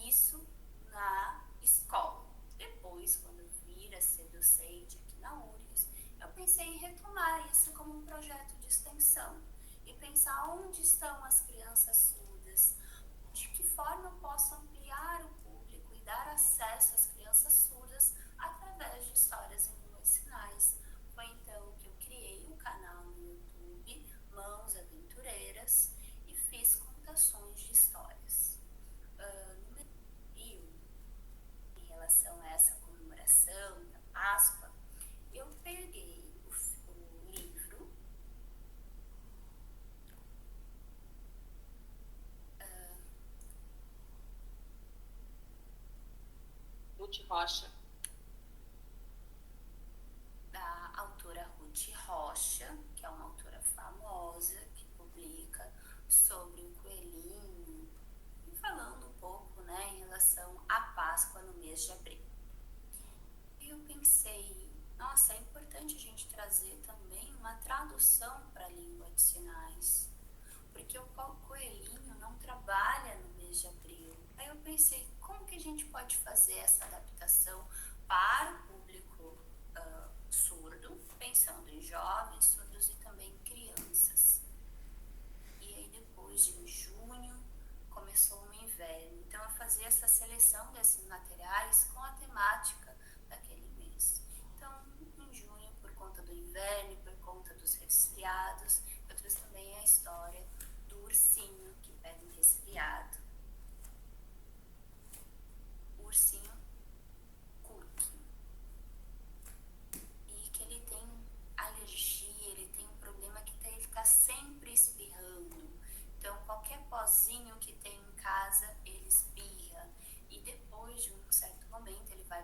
isso na escola. Depois, quando eu vir a ser docente aqui na URGS, eu pensei em retomar isso como um projeto de extensão e pensar onde estão as crianças surdas, de que forma eu posso ampliar o público e dar acesso às crianças surdas através de histórias em língua de sinais. Foi então que eu criei um canal no YouTube, Mãos Aventureiras, e fiz contações de histórias. No mês de abril, em relação a essa comemoração da Páscoa, eu peguei o livro Ruth Rocha. da autora Ruth Rocha, que é uma autora famosa, que publica sobre o coelhinho, e falando um pouco, né, em relação à Páscoa no mês de abril. E eu pensei, nossa, é importante a gente trazer também uma tradução para a língua de sinais, porque o coelhinho não trabalha no mês de abril. Aí eu pensei, como que a gente pode fazer essa adaptação para o público surdo, pensando em jovens surdos e também crianças. E aí depois de junho começou o inverno, então eu fazia essa seleção desses materiais com a temática daquele mês. Então, em junho, por conta do inverno e por conta dos resfriados, eu trouxe também a história do ursinho que pega um resfriado. O ursinho Cookie. E que ele tem alergia, ele tem um problema que ele está sempre espirrando. Então, qualquer pozinho que tem em casa, ele espirra. E depois de um certo momento, ele vai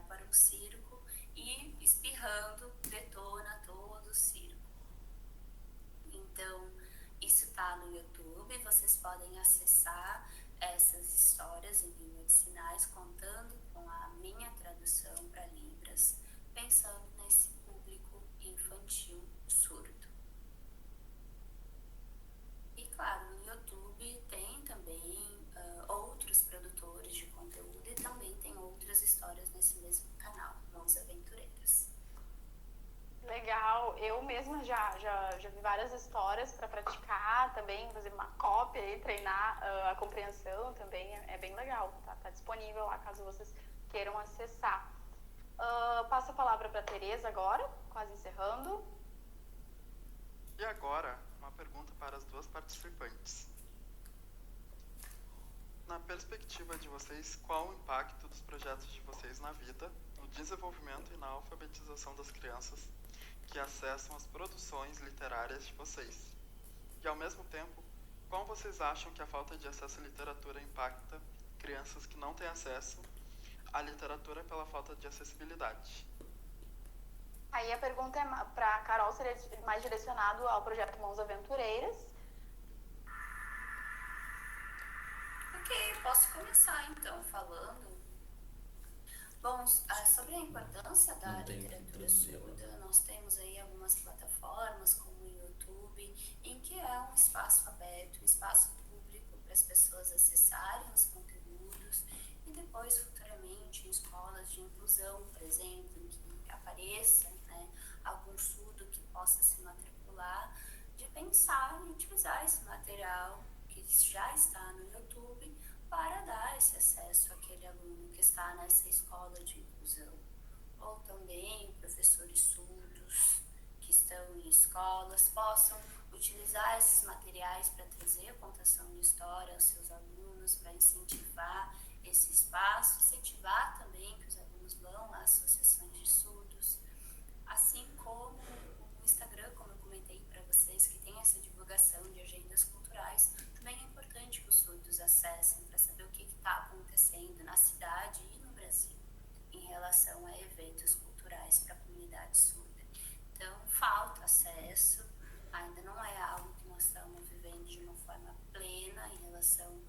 podem acessar essas histórias em língua de sinais, contando com a minha tradução para Libras, pensando nesse público infantil surdo. E claro, no YouTube tem também outros produtores de conteúdo e também tem outras histórias nesse mesmo canal, Mãos Aventureiras. Legal, eu mesma já vi várias histórias para praticar também, fazer uma cópia e treinar a compreensão também, é bem legal, tá disponível lá caso vocês queiram acessar. Passo a palavra para a Tereza agora, quase encerrando. E agora, uma pergunta para as duas participantes. Na perspectiva de vocês, qual o impacto dos projetos de vocês na vida, no desenvolvimento e na alfabetização das crianças que acessam as produções literárias de vocês? E, ao mesmo tempo, como vocês acham que a falta de acesso à literatura impacta crianças que não têm acesso à literatura pela falta de acessibilidade? Aí a pergunta para a Carol, seria mais direcionado ao projeto Mãos Aventureiras. Ok, posso começar então falando. Bom, sobre a importância da literatura surda, nós temos aí algumas plataformas como o YouTube, em que é um espaço aberto, um espaço público para as pessoas acessarem os conteúdos e depois futuramente em escolas de inclusão, por exemplo, em que apareça, né, algum surdo que possa se matricular, de pensar em utilizar esse material que já está no YouTube para dar esse acesso àquele aluno que está nessa escola de inclusão. Ou também professores surdos que estão em escolas possam utilizar esses materiais para trazer a contação de história aos seus alunos, para incentivar esse espaço, incentivar também que os alunos vão às associações de surdos, assim como o Instagram, como eu comentei para vocês, que tem essa divulgação de agendas culturais. Também é importante que os surdos acessem para saber o que está acontecendo na cidade e no Brasil em relação a eventos culturais para a comunidade surda. Então, falta acesso, ainda não é algo que nós estamos vivendo de uma forma plena em relação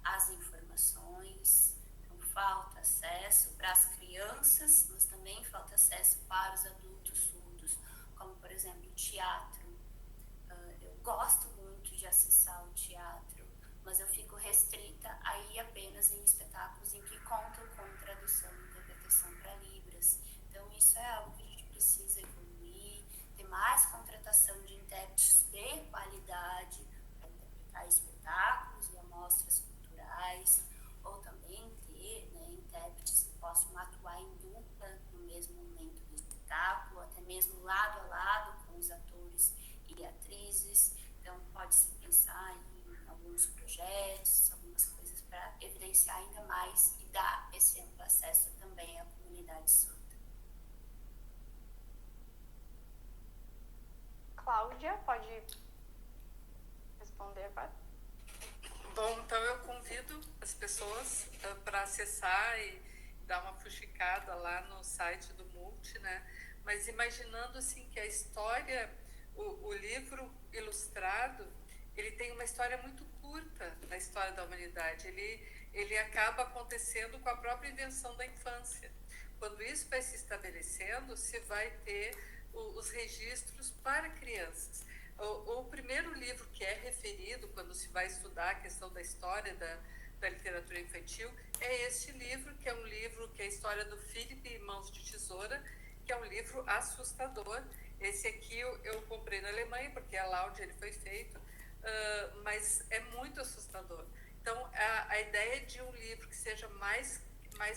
às informações. Então, falta acesso para as crianças, mas também falta acesso para os adultos surdos, como, por exemplo, o teatro. Eu gosto muito de acessar o teatro, mas eu fico restrita aí apenas em espetáculos em que contam com tradução e interpretação para Libras. Então, isso é algo que a gente precisa evoluir, ter mais contratação de intérpretes de qualidade para interpretar espetáculos e amostras culturais, ou também ter, né, intérpretes que possam atuar em dupla no mesmo momento do espetáculo, até mesmo lado a lado com os atores e atrizes. Então, pode-se pensar em alguns projetos, algumas coisas para evidenciar ainda mais e dar esse amplo acesso também à comunidade surda. Cláudia, pode responder agora? Bom, então eu convido as pessoas para acessar e dar uma fuxicada lá no site do Multi, né? Mas imaginando assim que a história, o livro ilustrado, ele tem uma história muito curta na história da humanidade. Ele acaba acontecendo com a própria invenção da infância. Quando isso vai se estabelecendo, se vai ter os registros para crianças. O primeiro livro que é referido quando se vai estudar a questão da história da literatura infantil é este livro, que é um livro que é a história do Philip Mãos de Tesoura, que é um livro assustador. Esse aqui eu comprei na Alemanha, porque é lá onde ele foi feito, mas é muito assustador. Então, a ideia de um livro que seja mais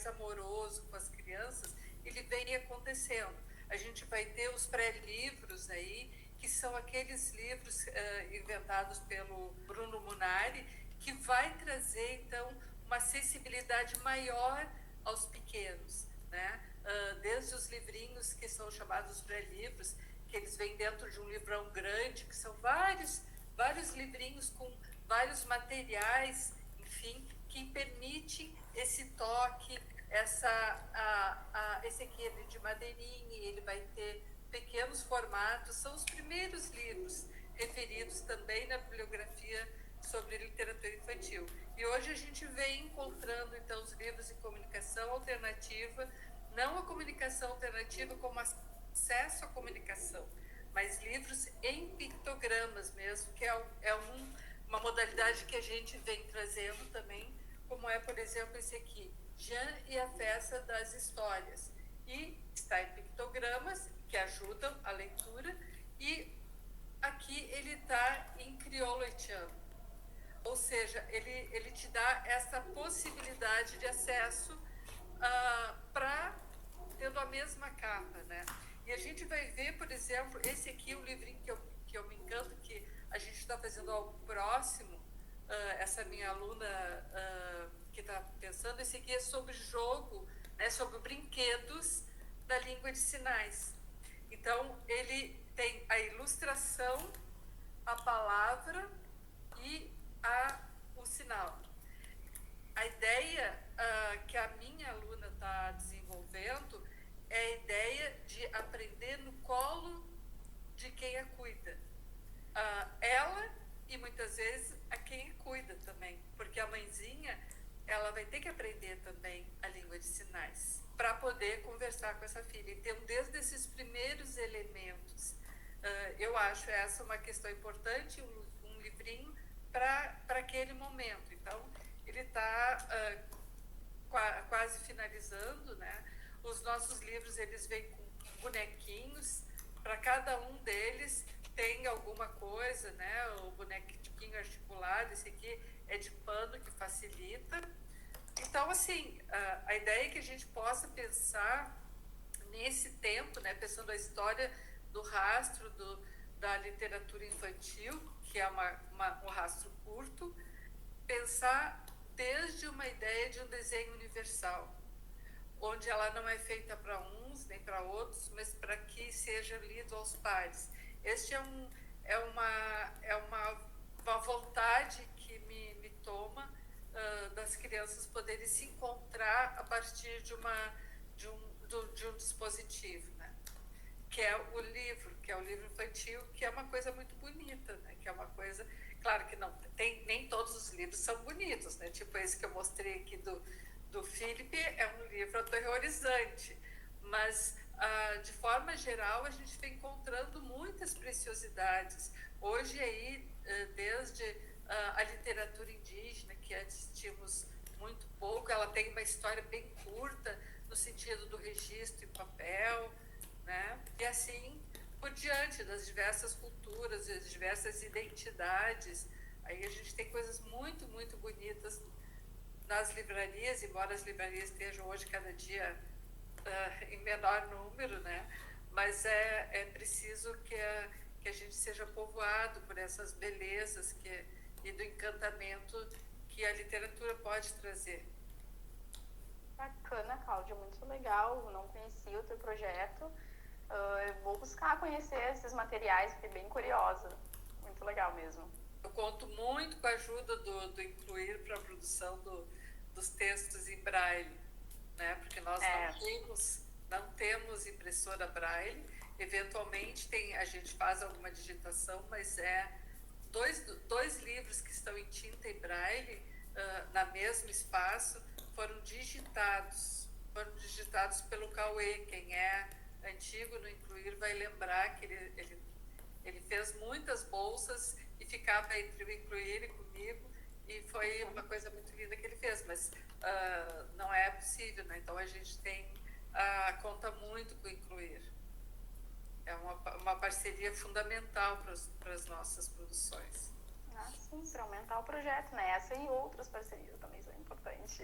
amoroso com as crianças, ele vem acontecendo. A gente vai ter os pré-livros aí, que são aqueles livros inventados pelo Bruno Munari, que vai trazer, então, uma acessibilidade maior aos pequenos, né? Desde os livrinhos que são chamados pré-livros, que eles vêm dentro de um livrão grande, que são vários livrinhos com vários materiais, enfim, que permitem esse toque, esse aqui é de madeirinha, ele vai ter pequenos formatos, são os primeiros livros referidos também na bibliografia sobre literatura infantil. E hoje a gente vem encontrando, então, os livros de comunicação alternativa, não a comunicação alternativa como acesso à comunicação, mas livros em pictogramas mesmo, que uma modalidade que a gente vem trazendo também, como é, por exemplo, esse aqui, Jean e a Festa das Histórias. E está em pictogramas, que ajudam a leitura, e aqui ele está em crioulo haitiano. Ou seja, ele te dá essa possibilidade de acesso tendo a mesma capa, né? E a gente vai ver, por exemplo, esse aqui, o livrinho que eu me encanto, que a gente está fazendo algo próximo, essa minha aluna que está pensando, esse aqui é sobre jogo, né, sobre brinquedos da língua de sinais. Então, ele tem a ilustração, a palavra e o sinal. A ideia que a minha aluna está desenvolvendo é a ideia de aprender no colo de quem a cuida. Ela e muitas vezes a quem a cuida também, porque a mãezinha ela vai ter que aprender também a língua de sinais para poder conversar com essa filha. Então, desde esses primeiros elementos, eu acho essa uma questão importante, um livrinho para aquele momento. Então, ele está quase finalizando, né? Os nossos livros, eles vêm com bonequinhos, para cada um deles tem alguma coisa, né? O bonequinho articulado, esse aqui é de pano, que facilita. Então, assim, a ideia é que a gente possa pensar nesse tempo, né? Pensando a história do rastro da literatura infantil, que é um rastro curto, pensar desde uma ideia de um desenho universal, onde ela não é feita para uns nem para outros, mas para que seja lido aos pares. Este é uma vontade que me toma das crianças poderem se encontrar a partir de um dispositivo, né? Que é o livro infantil, que é uma coisa muito bonita, né? Que é uma coisa, claro que não tem, nem todos os livros são bonitos, né? Tipo esse que eu mostrei aqui do Philip, é um livro aterrorizante, mas de forma geral a gente vem encontrando muitas preciosidades. Hoje aí, desde a literatura indígena, que antes tínhamos muito pouco, ela tem uma história bem curta, no sentido do registro em papel, né? E assim por diante, das diversas culturas, das diversas identidades. Aí a gente tem coisas muito, muito bonitas nas livrarias, embora as livrarias estejam hoje cada dia em menor número, né? Mas é preciso que a gente seja povoado por essas belezas e do encantamento que a literatura pode trazer. Bacana, Cláudia, muito legal. Eu não conhecia o teu projeto. Eu vou buscar conhecer esses materiais, fiquei bem curiosa. Muito legal mesmo. Eu conto muito com a ajuda do Incluir para a produção dos textos em braille, né? Porque nós não temos impressora braille. Eventualmente a gente faz alguma digitação, mas dois livros que estão em tinta e braille na mesmo espaço foram digitados pelo Cauê. Quem é antigo no Incluir vai lembrar que ele fez muitas bolsas e ficava entre o Incluir e comigo, e foi uma coisa muito linda que ele fez, mas não é possível, né? Então a gente conta muito com o Incluir. É uma parceria fundamental para as nossas produções. Sim, para aumentar o projeto, né? Essa e outras parcerias também são importantes.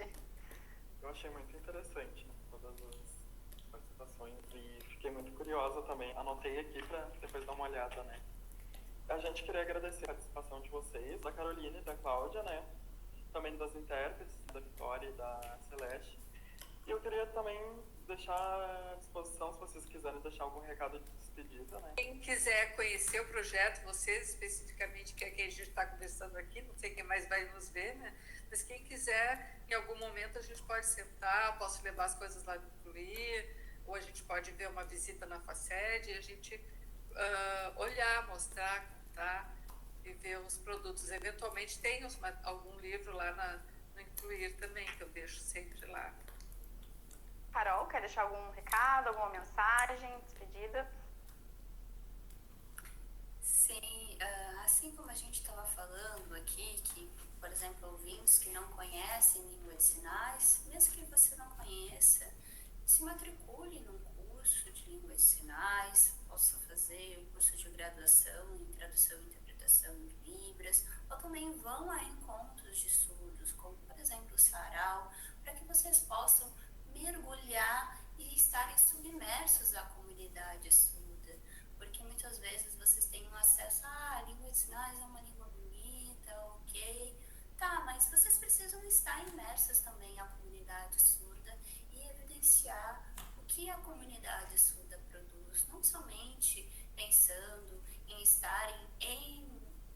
Eu achei muito interessante, né, todas as participações, e fiquei muito curiosa também. Anotei aqui para depois dar uma olhada, né? A gente queria agradecer a participação de vocês, da Carolina e da Cláudia, né? Também das intérpretes, da Vitória e da Celeste. E eu queria também deixar à disposição, se vocês quiserem deixar algum recado de despedida, né? Quem quiser conhecer o projeto, vocês especificamente, que é quem a gente está conversando aqui, não sei quem mais vai nos ver, né? Mas quem quiser, em algum momento a gente pode sentar, posso levar as coisas lá no Incluir, ou a gente pode ver uma visita na FACED e a gente olhar, mostrar, contar. e ver os produtos. Eventualmente tem algum livro lá no Incluir também, que eu deixo sempre lá. Carol, quer deixar algum recado, alguma mensagem, despedida? Sim, assim como a gente estava falando aqui, que, por exemplo, ouvintes que não conhecem língua de sinais, mesmo que você não conheça, se matricule num curso de língua de sinais, possa fazer o curso de graduação em tradução e interpretação de Libras, ou também vão a encontros de surdos, como, por exemplo, o Sarau, para que vocês possam mergulhar e estarem submersos à comunidade surda, porque muitas vezes vocês têm um acesso a língua de sinais é uma língua bonita, ok, tá, mas vocês precisam estar imersos também à comunidade surda e evidenciar o que a comunidade surda produz, não somente pensando em estarem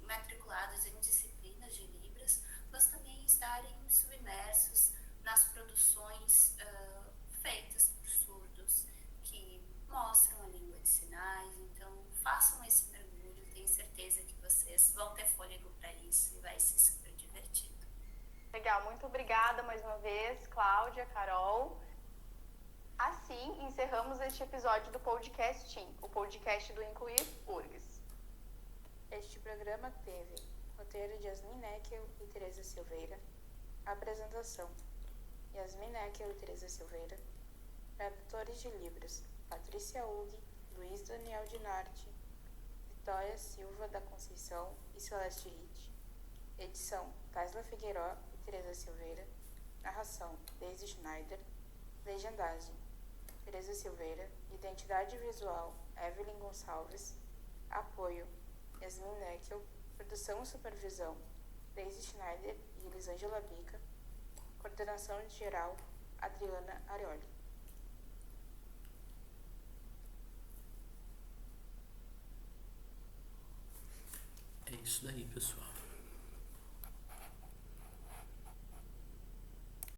matriculados em disciplinas de Libras, mas também estarem submersos nas produções feitas por surdos que mostram a língua de sinais. Então façam esse mergulho, tenho certeza que vocês vão ter fôlego para isso e vai ser super divertido. Legal, muito obrigada mais uma vez, Cláudia, Carol. Assim, encerramos este episódio do Podcasting, o podcast do Incluir URGS. Este programa teve roteiro de Yasmin Neckel e Tereza Silveira, apresentação Yasmin Neckel e Tereza Silveira, tradutores de livros Patrícia Hug, Luiz Daniel Dinarte, Vitória Silva da Conceição e Celeste Ritt, edição Taisla Figueiró e Tereza Silveira, narração Daisy Schneider, legendagem Tereza Silveira, identidade visual Evelyn Gonçalves, apoio Yasmin Neckel, produção e supervisão Daisy Schneider e Elisângela Bica, coordenação geral Adriana Arioli. É isso daí, pessoal.